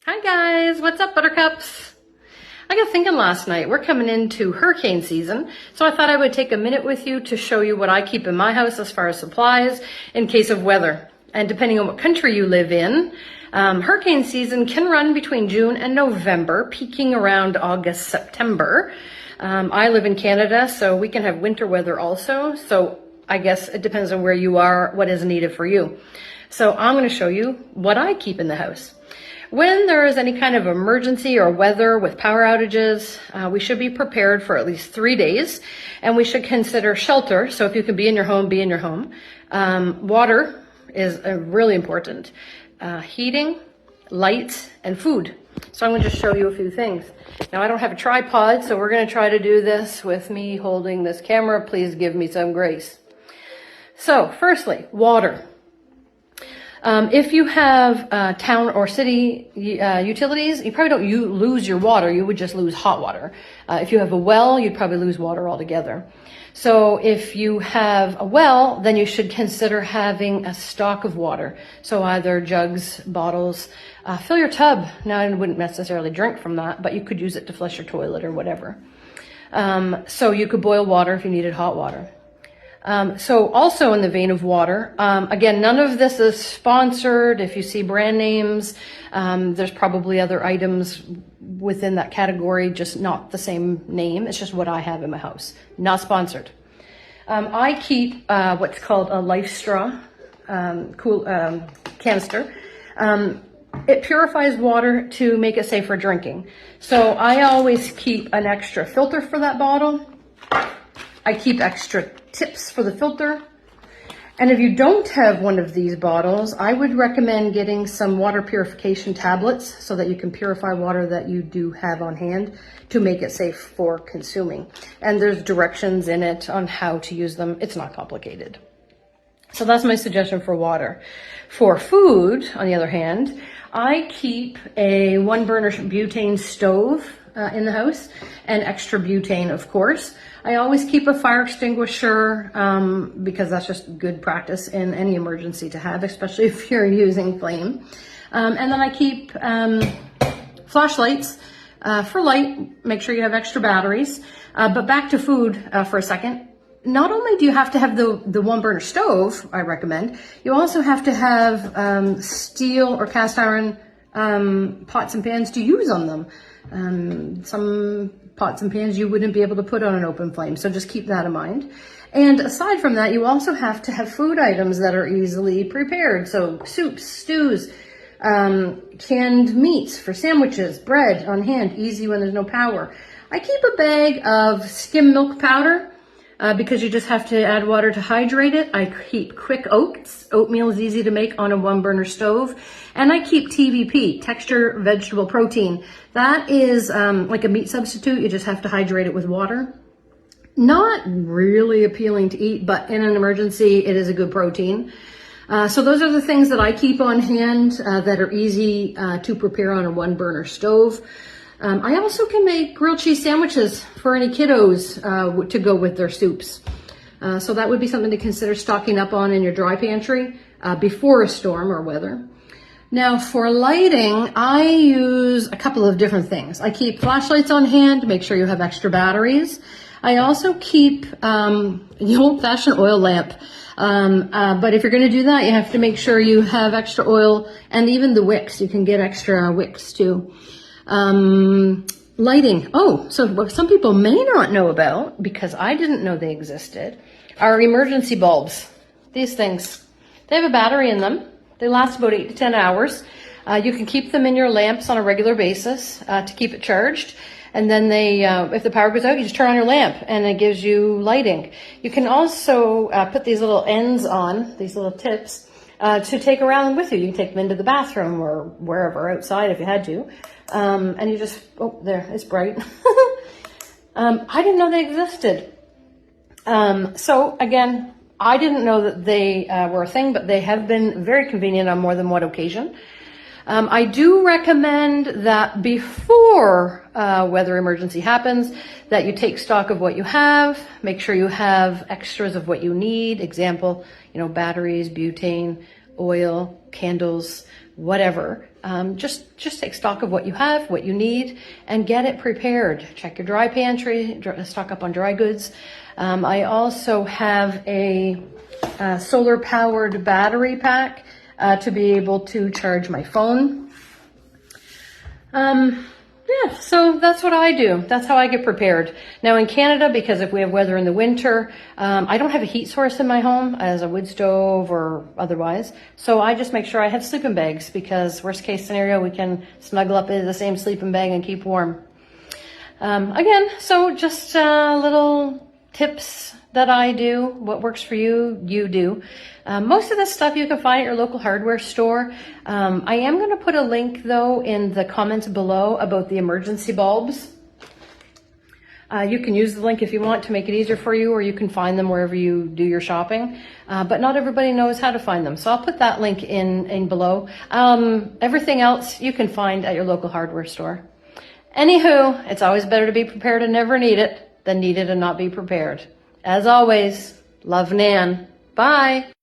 Hi guys, what's up buttercups? I got thinking last night, we're coming into hurricane season, so I thought I would take a minute with you to show you what I keep in my house as far as supplies in case of weather. And depending on what country you live in, hurricane season can run between June and November, peaking around August, September. I live in Canada, so we can have winter weather also, so I guess it depends on where you are, what is needed for you. So I'm going to show you what I keep in the house. When there is any kind of emergency or weather with power outages, we should be prepared for at least 3 days, and we should consider shelter. So if you can be in your home, be in your home. Water is really important. Heating, lights, and food. So I'm going to just show you a few things. Now I don't have a tripod, so we're going to try to do this with me holding this camera. Please give me some grace. So firstly, water. If you have town or city utilities, you probably don't lose your water, you would just lose hot water. If you have a well, you'd probably lose water altogether. So if you have a well, then you should consider having a stock of water. So either jugs, bottles, fill your tub. Now I wouldn't necessarily drink from that, but you could use it to flush your toilet or whatever. So you could boil water if you needed hot water. So also in the vein of water, again, none of this is sponsored. If you see brand names, there's probably other items within that category, just not the same name. It's just what I have in my house, not sponsored. I keep what's called a Life Straw canister. It purifies water to make it safe for drinking. So I always keep an extra filter for that bottle. I keep extra tips for the filter. And if you don't have one of these bottles, I would recommend getting some water purification tablets so that you can purify water that you do have on hand to make it safe for consuming. And there's directions in it on how to use them. It's not complicated. So that's my suggestion for water. For food, on the other hand, I keep a 1-burner butane stove in the house, and extra butane, of course. I always keep a fire extinguisher because that's just good practice in any emergency to have, especially if you're using flame. And then I keep flashlights for light. Make sure you have extra batteries. But back to food for a second. Not only do you have to have the 1-burner stove, I recommend, you also have to have steel or cast iron pots and pans to use on them. Some pots and pans you wouldn't be able to put on an open flame, so just keep that in mind. And aside from that, you also have to have food items that are easily prepared. So soups, stews, canned meats for sandwiches, bread on hand, easy when there's no power. I keep a bag of skim milk powder because you just have to add water to hydrate it. I keep quick oats. Oatmeal is easy to make on a 1-burner stove. And I keep TVP, texture vegetable protein. That is like a meat substitute. You just have to hydrate it with water. Not really appealing to eat, but in an emergency, it is a good protein. So those are the things that I keep on hand that are easy to prepare on a 1-burner stove. I also can make grilled cheese sandwiches for any kiddos to go with their soups. So that would be something to consider stocking up on in your dry pantry before a storm or weather. Now for lighting, I use a couple of different things. I keep flashlights on hand, make sure you have extra batteries. I also keep the old-fashioned oil lamp. But if you're going to do that, you have to make sure you have extra oil, and even the wicks. You can get extra wicks too. Lighting. Oh, so what some people may not know about, because I didn't know they existed, are emergency bulbs. These things, they have a battery in them. They last about 8 to 10 hours. You can keep them in your lamps on a regular basis to keep it charged. And then if the power goes out, you just turn on your lamp and it gives you lighting. You can also put these little ends on, these little tips, to take around with you. You can take them into the bathroom or wherever outside if you had to. And you just, oh, there, it's bright. I didn't know they existed. So again, I didn't know that they were a thing, but they have been very convenient on more than one occasion. I do recommend that before weather emergency happens, that you take stock of what you have, make sure you have extras of what you need. Example, batteries, butane, oil, candles, whatever. Just take stock of what you have, what you need, and get it prepared. Check your dry pantry, stock up on dry goods. I also have a solar powered battery pack to be able to charge my phone. Yeah, so that's what I do. That's how I get prepared. Now in Canada, because if we have weather in the winter, I don't have a heat source in my home as a wood stove or otherwise. So I just make sure I have sleeping bags because worst case scenario, we can snuggle up into the same sleeping bag and keep warm. Again, so just little tips that I do. What works for you, you do. Most of this stuff you can find at your local hardware store. I am going to put a link though in the comments below about the emergency bulbs. You can use the link if you want to make it easier for you, or you can find them wherever you do your shopping. But not everybody knows how to find them. So I'll put that link in below. Everything else you can find at your local hardware store. Anywho, it's always better to be prepared and never need it than need it and not be prepared. As always, love, Nan. Bye.